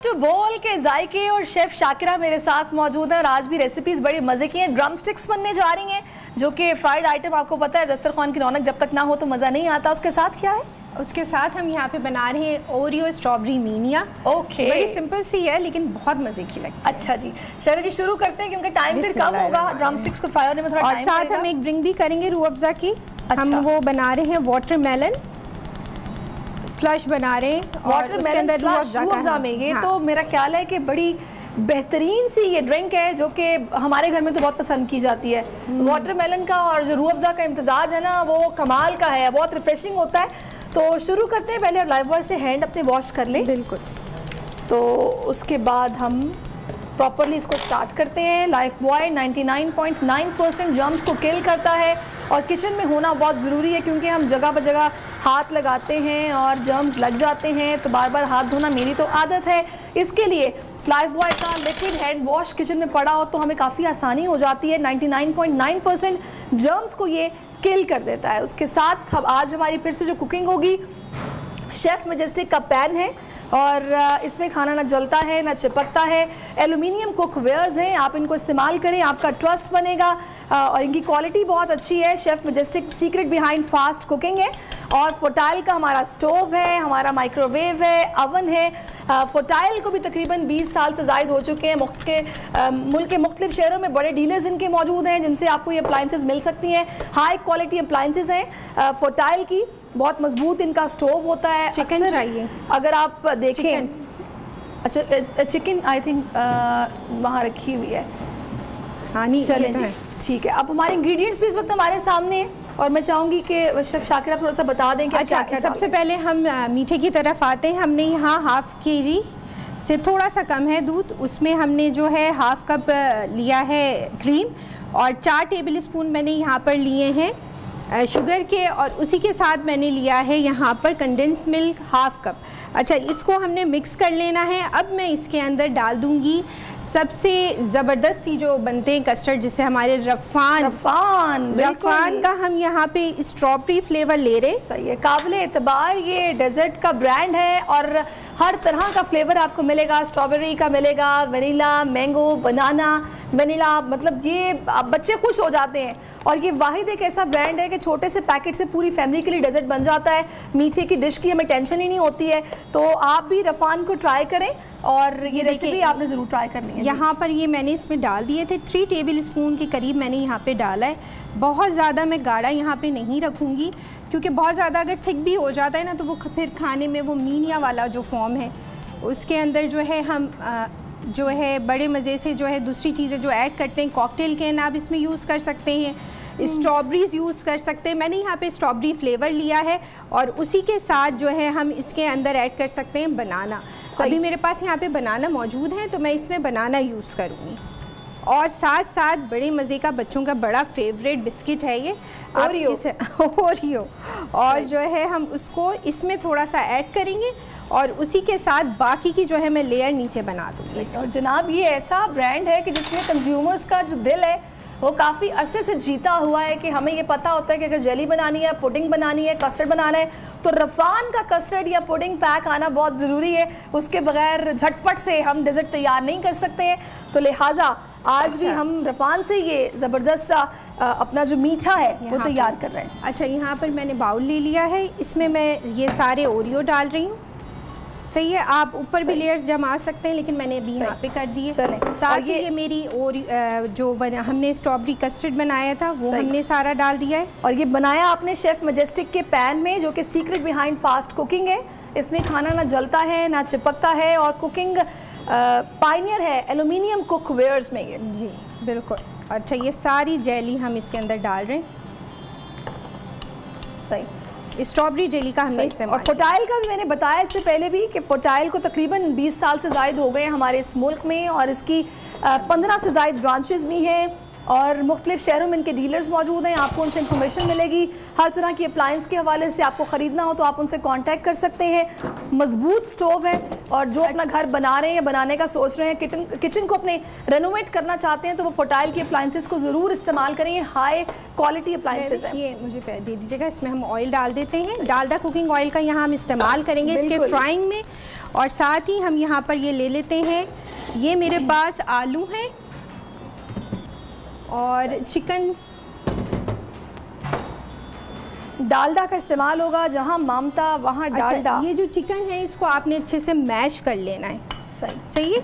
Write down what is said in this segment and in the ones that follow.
To बोल के जायके और शेफ शाकिरा मेरे साथ मौजूद है और आज भी रेसिपीज बड़ी मजे की हैं। ड्रम स्टिक्स बनने जा रही हैं जो कि फ्राइड आइटम, आपको पता है दस्तरखान की रौनक जब तक ना हो तो मज़ा नहीं आता। उसके साथ क्या है? उसके साथ हम यहाँ पे बना रहे हैं ओरियो स्ट्रॉबेरी मीनिया। ओके, बड़ी सिंपल सी है लेकिन बहुत मजे की लगती है। अच्छा जी, चलिए जी शुरू करते हैं क्योंकि टाइम फिर कम होगा, ड्रम स्टिक्स को फ्राई होने में थोड़ा टाइम लगेगा। और साथ हम एक ड्रिंक भी करेंगे रूह अफ़ज़ा की। अच्छा। हम वो बना रहे हैं वाटरमेलन स्लश बना रहे हैं। वाटरमेलन स्लश रूह अफ़ज़ा में ये तो मेरा ख्याल है कि बड़ी बेहतरीन सी ये ड्रिंक है जो कि हमारे घर में तो बहुत पसंद की जाती है। वाटरमेलन का और जो रूह अफ़ज़ा का इम्तजाज है ना वो कमाल का है, बहुत रिफ्रेशिंग होता है। तो शुरू करते हैं, पहले आप लाइफ बॉय से हैंड अपने वॉश कर लें। बिल्कुल। तो उसके बाद हम प्रॉपरली इसको स्टार्ट करते हैं। लाइफ बॉय 99.9% जर्म्स को किल करता है और किचन में होना बहुत ज़रूरी है क्योंकि हम जगह ब जगह हाथ लगाते हैं और जर्म्स लग जाते हैं, तो बार बार हाथ धोना मेरी तो आदत है। इसके लिए लाइफ बॉय का लिक्विड हैंड वॉश किचन में पड़ा हो तो हमें काफ़ी आसानी हो जाती है। 99.9% जर्म्स को ये किल कर देता है। उसके साथ अब आज हमारी फिर से जो कुकिंग होगी, शेफ़ मैजेस्टिक का पैन है और इसमें खाना ना जलता है ना चिपकता है। एल्युमिनियम कुकवेयर्स हैं, आप इनको इस्तेमाल करें, आपका ट्रस्ट बनेगा और इनकी क्वालिटी बहुत अच्छी है। Chef majestic secret behind fast cooking है। और फोटाइल का हमारा स्टोव है, हमारा माइक्रोवेव है, अवन है। फोटाइल को भी तकरीबन 20 साल से ज़ायद हो चुके हैं। मुल्क के मुख्तलिफ शहरों में बड़े डीलर्स इनके मौजूद हैं जिनसे आपको ये अप्लाइंसेस मिल सकती हैं। हाई क्वालिटी अप्लाइंसेस हैं फोटाइल की, बहुत मजबूत इनका स्टोव होता है। चिकन चाहिए अगर आप देखें, अच्छा चिकन आई थिंक वहाँ रखी हुई है। हाँ नहीं, चलें जी, ठीक है। अब हमारे इंग्रेडिएंट्स भी इस वक्त हमारे सामने हैं और मैं चाहूँगी कि शेफ शाकिरा थोड़ा सा बता दें कि अच्छा, क्या सबसे पहले हम मीठे की तरफ आते हैं। हमने यहाँ हाफ़ केजी से थोड़ा सा कम है दूध, उसमें हमने जो है हाफ़ कप लिया है क्रीम और 4 टेबल स्पून मैंने यहाँ पर लिए हैं शुगर के और उसी के साथ मैंने लिया है यहाँ पर कंडेंस मिल्क हाफ़ कप। अच्छा, इसको हमने मिक्स कर लेना है। अब मैं इसके अंदर डाल दूँगी सबसे ज़बरदस्त सी जो बनते हैं कस्टर्ड, जिससे हमारे रफ़ान का हम यहाँ पे स्ट्रॉबेरी फ्लेवर ले रहे हैं। सही है, काबिले एतबार ये डेजर्ट का ब्रांड है और हर तरह का फ्लेवर आपको मिलेगा। स्ट्रॉबेरी का मिलेगा, वनीला, मैंगो, बनाना, वनीला, मतलब ये बच्चे खुश हो जाते हैं। और ये वाहिद एक ऐसा ब्रांड है कि छोटे से पैकेट से पूरी फैमिली के लिए डेजर्ट बन जाता है। मीठे की डिश की हमें टेंशन ही नहीं होती है। तो आप भी रफ़ान को ट्राई करें और ये रेसिपी आपने ज़रूर ट्राई करनी है। यहाँ पर ये मैंने इसमें डाल दिए थे 3 टेबल स्पून के करीब मैंने यहाँ पे डाला है। बहुत ज़्यादा मैं गाढ़ा यहाँ पे नहीं रखूँगी क्योंकि बहुत ज़्यादा अगर थिक भी हो जाता है ना तो वो फिर खाने में वो मीनिया वाला जो फॉर्म है उसके अंदर जो है हम जो है बड़े मज़े से जो है दूसरी चीज़ें जो ऐड करते हैं, कॉकटेल कैन आप इसमें यूज़ कर सकते हैं, स्ट्रॉबेरीज़ यूज़ कर सकते हैं। मैंने यहाँ पे स्ट्रॉबेरी फ्लेवर लिया है और उसी के साथ जो है हम इसके अंदर ऐड कर सकते हैं बनाना। अभी मेरे पास यहाँ पे बनाना मौजूद है तो मैं इसमें बनाना यूज़ करूँगी। और साथ साथ बड़े मज़े का बच्चों का बड़ा फेवरेट बिस्किट है ये ओरियो और जो है हम उसको इसमें थोड़ा सा ऐड करेंगे और उसी के साथ बाकी की जो है मैं लेयर नीचे बना दूँगी। और जनाब ये ऐसा ब्रांड है कि जिसमें कंज्यूमर्स का जो दिल है वो काफ़ी अरसे से जीता हुआ है कि हमें ये पता होता है कि अगर जेली बनानी है, पुडिंग बनानी है, कस्टर्ड बनाना है तो रफ़ान का कस्टर्ड या पुडिंग पैक आना बहुत ज़रूरी है। उसके बगैर झटपट से हम डेजर्ट तैयार नहीं कर सकते हैं। तो लिहाजा आज भी हम रफ़ान से ये ज़बरदस्त सा अपना जो मीठा है वो तैयार कर रहे हैं। अच्छा, यहाँ पर मैंने बाउल ले लिया है, इसमें मैं ये सारे ओरियो डाल रही हूँ। सही है, आप ऊपर भी लेयर्स जमा सकते हैं लेकिन मैंने अभी यहाँ पे कर दिए। साथ ही ये मेरी और जो हमने स्ट्रॉबेरी कस्टर्ड बनाया था वो हमने सारा डाल दिया है। और ये बनाया आपने शेफ़ मैजेस्टिक के पैन में जो कि सीक्रेट बिहाइंड फास्ट कुकिंग है। इसमें खाना ना जलता है ना चिपकता है और कुकिंग पायनियर है एल्युमिनियम कुकवेयर्स में ये। जी बिल्कुल। अच्छा, ये सारी जेली हम इसके अंदर डाल रहे हैं। सही, स्ट्रॉबेरी जेली का हमने इस्तेमाल। और फोटाइल का भी मैंने बताया इससे पहले भी कि फोटाइल को तकरीबन 20 साल से ज़ायद हो गए हमारे इस मुल्क में और इसकी 15 से ज़ायद ब्रांचेस भी हैं और मुख्तलिफ शहरों में इनके डीलर्स मौजूद हैं। आपको उनसे इंफॉर्मेशन मिलेगी। हर तरह की अप्लाइंस के हवाले से आपको ख़रीदना हो तो आप उनसे कांटेक्ट कर सकते हैं। मजबूत स्टोव है और जो अपना घर बना रहे हैं या बनाने का सोच रहे हैं, किचन को अपने रेनोवेट करना चाहते हैं तो वो फोटाइल की अप्लाइंसेस को ज़रूर इस्तेमाल करें। हाई क्वालिटी अप्लाइंसेस हैं। ये मुझे दे दीजिएगा। इसमें हम ऑयल डाल देते हैं, डालडा कुकिंग ऑयल का यहाँ हम इस्तेमाल करेंगे इसके फ्राइंग में। और साथ ही हम यहाँ पर ये ले लेते हैं, ये मेरे पास आलू हैं और चिकन। डालडा का इस्तेमाल होगा, जहाँ ममता वहाँ डालडा। अच्छा, ये जो चिकन है इसको आपने अच्छे से मैश कर लेना है। सही है,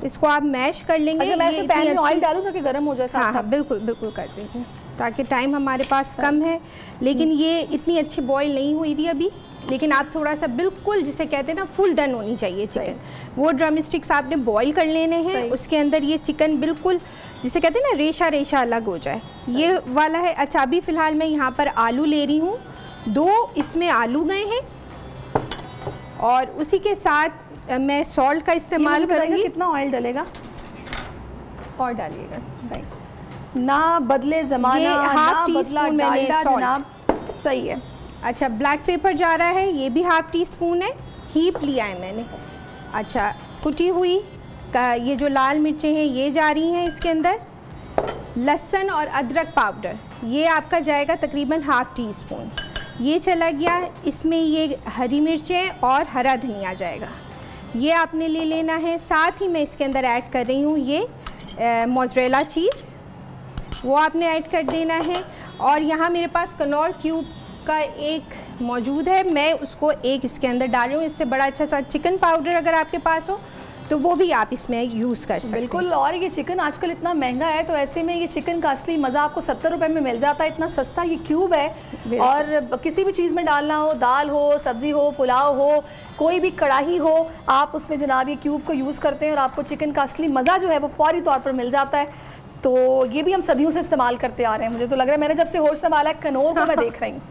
इसको आप मैश कर लेंगे। अच्छा, मैं इसमें पैन में ऑयल डालूं ताकि गर्म हो जाए? हाँ, बिल्कुल बिल्कुल कर देंगे, ताकि टाइम हमारे पास कम है। लेकिन ये इतनी अच्छी बॉईल नहीं हुई थी अभी, लेकिन आप थोड़ा सा बिल्कुल जिसे कहते हैं ना फुल डन होनी चाहिए चिकन, वो ड्रम स्टिक्स आपने बॉईल कर लेने हैं। उसके अंदर ये चिकन बिल्कुल जिसे कहते हैं ना रेशा रेशा अलग हो जाए, ये वाला है। अच्छा, अभी फ़िलहाल मैं यहाँ पर आलू ले रही हूँ, 2 इसमें आलू गए हैं और उसी के साथ मैं सॉल्ट का इस्तेमाल करूँगी। कितना ऑयल डलेगा? और डालिएगा, सही ना बदले ज़माना, ना बदला डालडा जनाब। सही है। अच्छा, ब्लैक पेपर जा रहा है, ये भी ½ टीस्पून है, हीप लिया है मैंने। अच्छा, कुटी हुई का ये जो लाल मिर्चें हैं ये जा रही हैं इसके अंदर। लहसुन और अदरक पाउडर ये आपका जाएगा तकरीबन ½ टीस्पून, ये चला गया। इसमें ये हरी मिर्चें और हरा धनिया जाएगा, ये आपने ले लेना है। साथ ही मैं इसके अंदर ऐड कर रही हूँ ये मोज़रेला चीज़, वो आपने ऐड कर देना है। और यहाँ मेरे पास कनौर क्यूब का एक मौजूद है, मैं उसको एक इसके अंदर डाल रही हूँ। इससे बड़ा अच्छा सा चिकन पाउडर अगर आपके पास हो तो वो भी आप इसमें यूज़ कर सकते हैं। बिल्कुल, और ये चिकन आजकल इतना महंगा है, तो ऐसे में ये चिकन का असली मज़ा आपको 70 रुपये में मिल जाता है। इतना सस्ता ये क्यूब है। और किसी भी चीज़ में डालना हो, दाल हो, सब्ज़ी हो, पुलाव हो, कोई भी कढ़ाई हो, आप उसमें जनाब ये क्यूब को यूज़ करते हैं और आपको चिकन का असली मज़ा जो है वो फौरी तौर पर मिल जाता है। तो ये भी हम सदियों से इस्तेमाल करते आ रहे हैं। मुझे तो लग रहा है मैंने जब से होश संभाला है कनौर को मैं देख रही हूँ।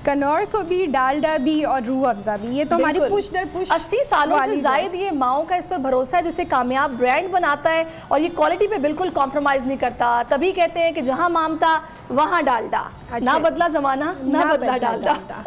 कनौर को भी, डालडा भी और रूह अफ़ज़ा भी, ये तो हमारी पुश दर पुश 80 सालों से ज़ायद ये माओ का इस पर भरोसा है, जिसे कामयाब ब्रांड बनाता है और ये क्वालिटी पे बिल्कुल कॉम्प्रोमाइज़ नहीं करता। तभी कहते हैं कि जहाँ ममता वहाँ डालडा। ना बदला ज़माना, ना बदला डालडा।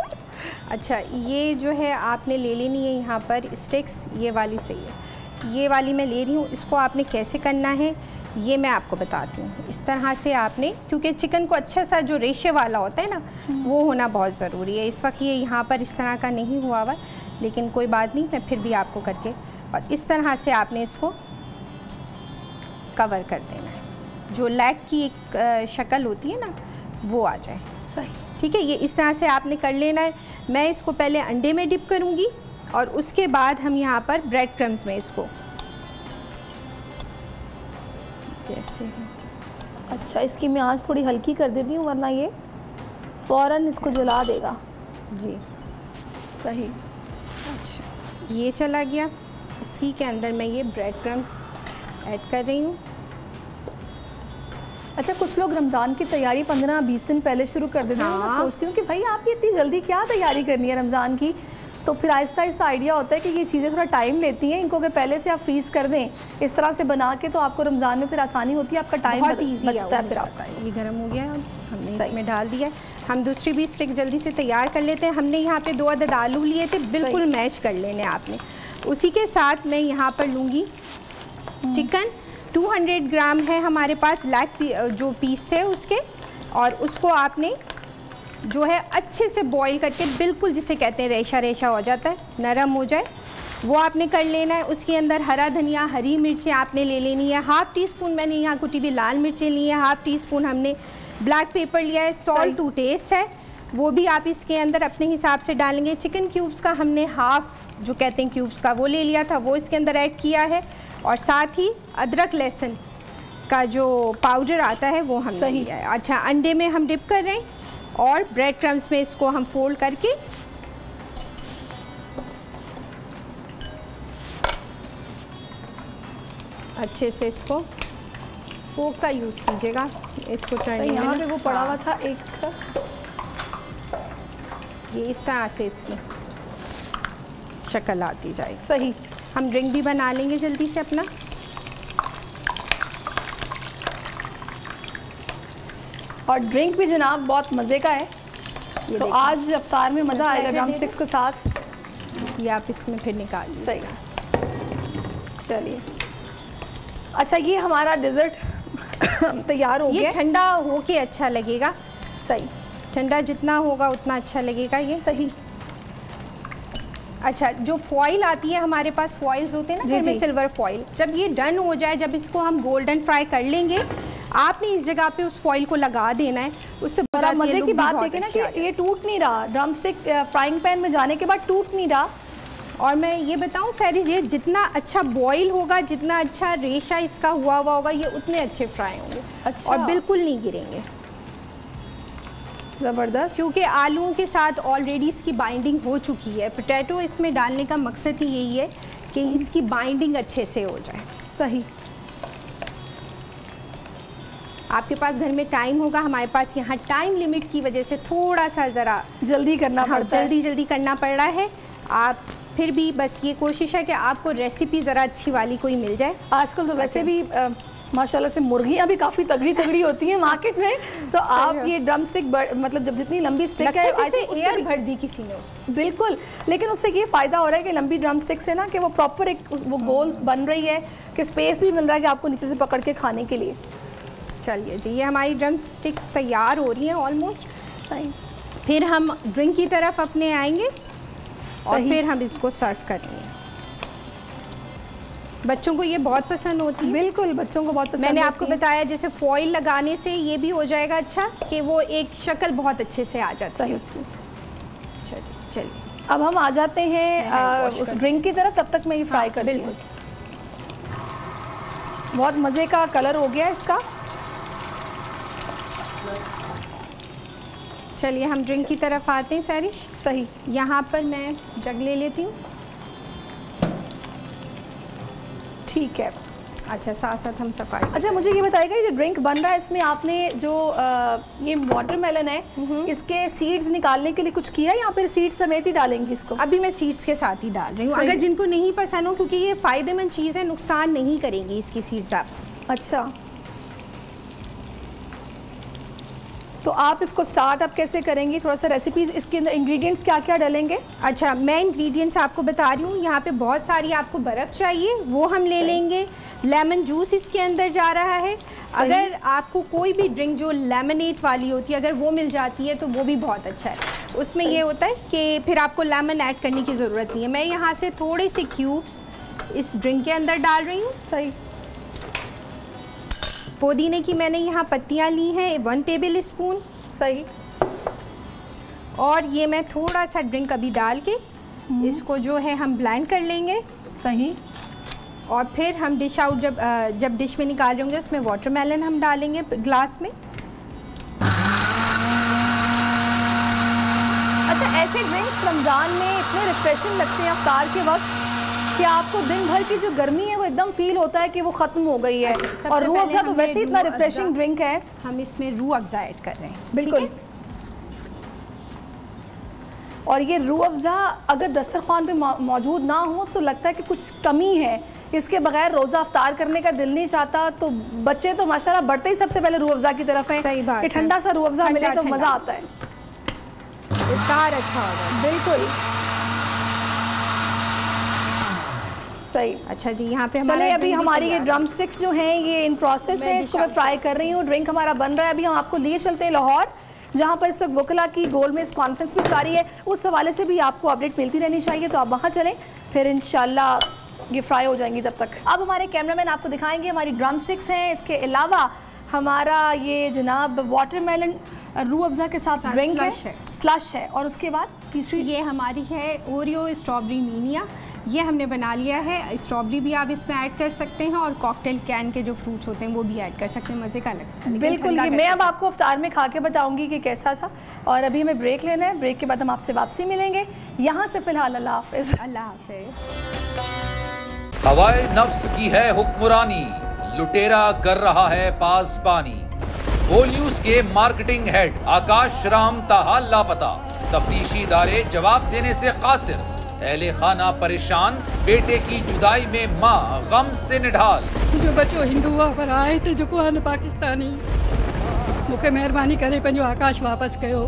अच्छा, ये जो है आपने ले लेनी है यहाँ पर स्टिक्स, ये वाली सही है, ये वाली मैं ले रही हूँ। इसको आपने कैसे करना है ये मैं आपको बताती हूँ। इस तरह से आपने, क्योंकि चिकन को अच्छा सा जो रेशे वाला होता है ना वो होना बहुत ज़रूरी है। इस वक्त ये यहाँ पर इस तरह का नहीं हुआ हुआ, लेकिन कोई बात नहीं, मैं फिर भी आपको करके, और इस तरह से आपने इसको कवर कर देना है। जो लेग की एक शक्ल होती है ना वो आ जाए। सही, ठीक है, ये इस तरह से आपने कर लेना है। मैं इसको पहले अंडे में डिप करूँगी और उसके बाद हम यहाँ पर ब्रेड क्रम्स में इसको कैसे है। अच्छा, इसकी मैं आंच थोड़ी हल्की कर देती हूँ वरना ये फ़ौरन इसको जला देगा। जी सही। अच्छा, ये चला गया। इसी के अंदर मैं ये ब्रेड क्रम्स ऐड कर रही हूँ। अच्छा, कुछ लोग रमज़ान की तैयारी 15-20 दिन पहले शुरू कर देते हैं। मैं सोचती हूँ कि भाई आप ये इतनी जल्दी क्या तैयारी करनी है रमज़ान की, तो फिर आहिस्ता आहिस्ता आइडिया होता है कि ये चीज़ें थोड़ा टाइम लेती हैं। इनको अगर पहले से आप फ्रीज़ कर दें इस तरह से बना के, तो आपको रमज़ान में फिर आसानी होती है, आपका टाइम बचता है। फिर आपका ये गर्म हो गया है, हमने इसमें डाल दिया है। हम दूसरी भी स्टिक जल्दी से तैयार कर लेते हैं। हमने यहाँ पे 2 अदद आलू लिए थे, बिल्कुल मैश कर लेने आपने। उसी के साथ मैं यहाँ पर लूँगी चिकन, 200 ग्राम है हमारे पास लेग जो पीस थे उसके, और उसको आपने जो है अच्छे से बॉईल करके बिल्कुल जिसे कहते हैं रेशा रेशा हो जाता है, नरम हो जाए, वो आपने कर लेना है। उसके अंदर हरा धनिया, हरी मिर्चें आपने ले लेनी है। ½ टीस्पून मैंने यहाँ कुटी हुई लाल मिर्चें ली हैं, ½ टीस्पून हमने ब्लैक पेपर लिया है। सॉल्ट टू टेस्ट है, वो भी आप इसके अंदर अपने हिसाब से डालेंगे। चिकन क्यूब्स का हमने हाफ जो कहते हैं क्यूब्स का वो ले लिया था, वो इसके अंदर ऐड किया है। और साथ ही अदरक लहसुन का जो पाउडर आता है वो हमने लिया है। अच्छा, अंडे में हम डिप कर रहे हैं और ब्रेड क्रम्स में इसको हम फोल्ड करके अच्छे से इसको फोक का यूज़ कीजिएगा इसको टर्न में। यहाँ पे वो पड़ा हुआ था एक, ये इस तरह से इसकी शक्ल आती जाएगी। सही। हम ड्रिंक भी बना लेंगे जल्दी से अपना। और ड्रिंक भी जनाब बहुत मज़े का है, तो आज इफ्तार में मज़ा आएगा ड्रम स्टिक्स के साथ। ये आप इसमें फिर निकाल। सही, चलिए। अच्छा, ये हमारा डिज़र्ट तैयार हो गया। ये ठंडा हो के अच्छा लगेगा। सही, ठंडा जितना होगा उतना अच्छा लगेगा ये। सही। अच्छा, जो फॉइल आती है हमारे पास, फॉइल्स होते हैं ना जिसमें सिल्वर फॉइल, जब ये डन हो जाए, जब इसको हम गोल्डन फ्राई कर लेंगे, आपने इस जगह पे उस फॉइल को लगा देना है। उससे बड़ा मजे की बात देखें ना कि ये टूट नहीं रहा, ड्रम स्टिक फ्राइंग पैन में जाने के बाद टूट नहीं रहा। और मैं ये बताऊं सारी, ये जितना अच्छा बॉईल होगा, जितना अच्छा रेशा इसका हुआ होगा, ये उतने अच्छे फ्राई होंगे। अच्छा। और बिल्कुल नहीं गिरेंगे, ज़बरदस्त, क्योंकि आलूओं के साथ ऑलरेडी इसकी बाइंडिंग हो चुकी है। पोटैटो इसमें डालने का मकसद ही यही है कि इसकी बाइंडिंग अच्छे से हो जाए। सही। आपके पास घर में टाइम होगा, हमारे पास यहाँ टाइम लिमिट की वजह से थोड़ा सा ज़रा जल्दी करना पड़ता है, जल्दी करना पड़ रहा है। आप फिर भी बस ये कोशिश है कि आपको रेसिपी ज़रा अच्छी वाली कोई मिल जाए। आजकल तो वैसे भी माशाल्लाह से मुर्गियाँ भी काफ़ी तगड़ी होती हैं मार्केट में, तो आप ये ड्रम स्टिक मतलब जब जितनी लंबी स्टिक है, एयर भर दी किसी ने उसमें। बिल्कुल, लेकिन उससे ये फ़ायदा हो रहा है कि लंबी ड्रम स्टिक से ना कि वो प्रॉपर एक वो गोल बन रही है, कि स्पेस भी मिल रहा है कि आपको नीचे से पकड़ के खाने के लिए। चलिए जी, ये हमारी ड्रम स्टिक्स तैयार हो रही हैं ऑलमोस्ट। सही। फिर हम ड्रिंक की तरफ अपने आएंगे और फिर हम इसको सर्व करेंगे। बच्चों को ये बहुत पसंद होती है। बिल्कुल, बच्चों को बहुत पसंद। मैंने आपको बताया जैसे फॉइल लगाने से ये भी हो जाएगा अच्छा, कि वो एक शक्ल बहुत अच्छे से आ जाती है उसकी। चलिए अब हम आ जाते हैं उस ड्रिंक की तरफ, तब तक मैं ये फ्राई कर करती हूँ। बहुत मज़े का कलर हो गया इसका। चलिए हम ड्रिंक की तरफ आते हैं सारिश। सही। यहाँ पर मैं जग ले लेती हूँ। ठीक है। अच्छा, साथ साथ हम सफाई। अच्छा, मुझे ये बताइएगा, ये जो ड्रिंक बन रहा है इसमें आपने जो ये वाटरमेलन है, इसके सीड्स निकालने के लिए कुछ किया, या फिर सीड्स समेत ही डालेंगी इसको? अभी मैं सीड्स के साथ ही डाल रही हूँ, अगर जिनको नहीं पसंद हो, क्योंकि ये फ़ायदेमंद चीज़ है, नुकसान नहीं करेंगी इसकी सीड्स आप। अच्छा, तो आप इसको स्टार्ट अप कैसे करेंगी? थोड़ा सा रेसिपीज़, इसके अंदर इंग्रेडिएंट्स क्या क्या डालेंगे? अच्छा, मैं इंग्रेडिएंट्स आपको बता रही हूँ। यहाँ पे बहुत सारी आपको बर्फ़ चाहिए, वो हम ले लेंगे। लेमन जूस इसके अंदर जा रहा है। अगर आपको कोई भी ड्रिंक जो लेमनेट वाली होती है, अगर वो मिल जाती है तो वो भी बहुत अच्छा है। उसमें ये होता है कि फिर आपको लेमन ऐड करने की ज़रूरत नहीं है। मैं यहाँ से थोड़े से क्यूब्स इस ड्रिंक के अंदर डाल रही हूँ। सही। पुदीने की मैंने यहाँ पत्तियाँ ली हैं 1 टेबल स्पून। सही। और ये मैं थोड़ा सा ड्रिंक अभी डाल के इसको जो है हम ब्लेंड कर लेंगे। सही। और फिर हम डिश आउट जब डिश में निकाल रहे होंगे, उसमें वाटरमेलन हम डालेंगे ग्लास में। अच्छा, ऐसे ड्रिंक्स रमज़ान में इतने रिफ्रेशिंग लगते हैं अफ्तार के वक्त कि आपको दिन भर की जो गर्मी है वो एकदम फील होता है कि वो ख़त्म हो गई है। और रूह अफ़ज़ा तो वैसे इतना रिफ्रेशिंग ड्रिंक है। हम इसमें रूह अफ़ज़ा ऐड कर रहे हैं। बिल्कुल। और ये रूह अफ़ज़ा अगर दस्तरखान पे मौजूद ना हो तो लगता है कि कुछ कमी है। इसके बगैर रोज़ा अफ्तार करने का दिल नहीं चाहता। तो बच्चे तो माशाल्लाह बढ़ते ही सबसे पहले रूह अफ़ज़ा की तरफ है। सही बात है। ठंडा सा रूह अफ़ज़ा मिले तो मज़ा आता है, इफ्तार अच्छा होगा। बिल्कुल सही। अच्छा जी, यहाँ पे चलिए अभी हमारी ये ड्रम स्टिक्स जो हैं ये इन प्रोसेस है, इसको मैं फ्राई कर रही हूँ। ड्रिंक हमारा बन रहा है। अभी हम आपको लिए चलते हैं लाहौर, जहाँ पर इस वक्त वकला की गोल में इस कॉन्फ्रेंस भी जारी है। उस हवाले से भी आपको अपडेट मिलती रहनी चाहिए, तो आप वहाँ चलें, फिर इंशाल्लाह ये फ्राई हो जाएंगी तब तक। अब हमारे कैमरामैन आपको दिखाएंगे हमारी ड्रम स्टिक्स हैं। इसके अलावा हमारा ये जनाब वाटरमेलन रूह अफ़ज़ा के साथ ड्रिंक है, स्लश है। और उसके बाद तीसरी ये हमारी है ओरियो स्ट्रॉबेरी मीनिया। ये हमने बना लिया है। स्ट्रॉबेरी भी आप इसमें ऐड कर सकते हैं और कॉकटेल कैन के जो फ्रूट्स होते हैं वो भी ऐड कर सकते हैं, मज़े का लगता है। बिल्कुल, ये मैं अब आपको इफ्तार में खा के बताऊंगी कि कैसा था। और अभी हमें ब्रेक लेना है, ब्रेक के बाद हम आपसे वापसी मिलेंगे। यहाँ से फ़िलहाल अल्लाह हाफ़िज़। अल्लाह हाफ़िज़। हवाए नफ्स की है हुक्मरानी, लुटेरा कर रहा है पासबानी। बोल न्यूज के मार्केटिंग हेड आकाश राम ताहा लापता, तफ्तीशी इदारे जवाब देने से कासिर। अहले खाना परेशान, बेटे की जुदाई में माँ गम से निढाल। जो बच्चो हिंदू पर आए थे जो को पाकिस्तानी, मुझे मेहरबानी करे पंहिंजो आकाश वापस कयो।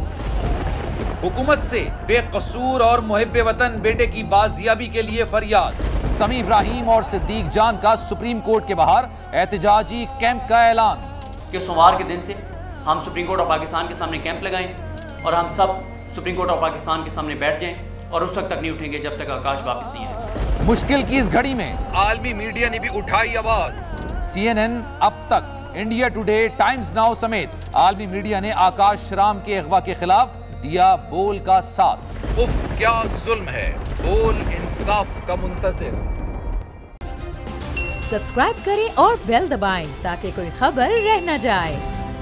हुकूमत से बेकसूर और मुहिब्बे वतन बेटे की बाजियाबी के लिए फरियाद। समी इब्राहिम और सिद्दीक जान का सुप्रीम कोर्ट के बाहर एहतजाजी कैंप का ऐलान कि सोमवार के दिन से हम सुप्रीम कोर्ट ऑफ पाकिस्तान के सामने कैंप लगाएं और हम सब सुप्रीम कोर्ट ऑफ पाकिस्तान के सामने बैठ जाएं और उस वक्त तक नहीं उठेंगे जब तक आकाश वापस नहीं आए। मुश्किल की इस घड़ी में आलमी मीडिया ने भी उठाई आवाज। CNN, अब तक, इंडिया टुडे, टाइम्स नाउ समेत आलमी मीडिया ने आकाश राम के अगवा के खिलाफ दिया बोल का साथ। उफ क्या जुल्म है, बोल इंसाफ का मुंतजिर। सब्सक्राइब करें और बेल दबाएं ताकि कोई खबर रह न जाए।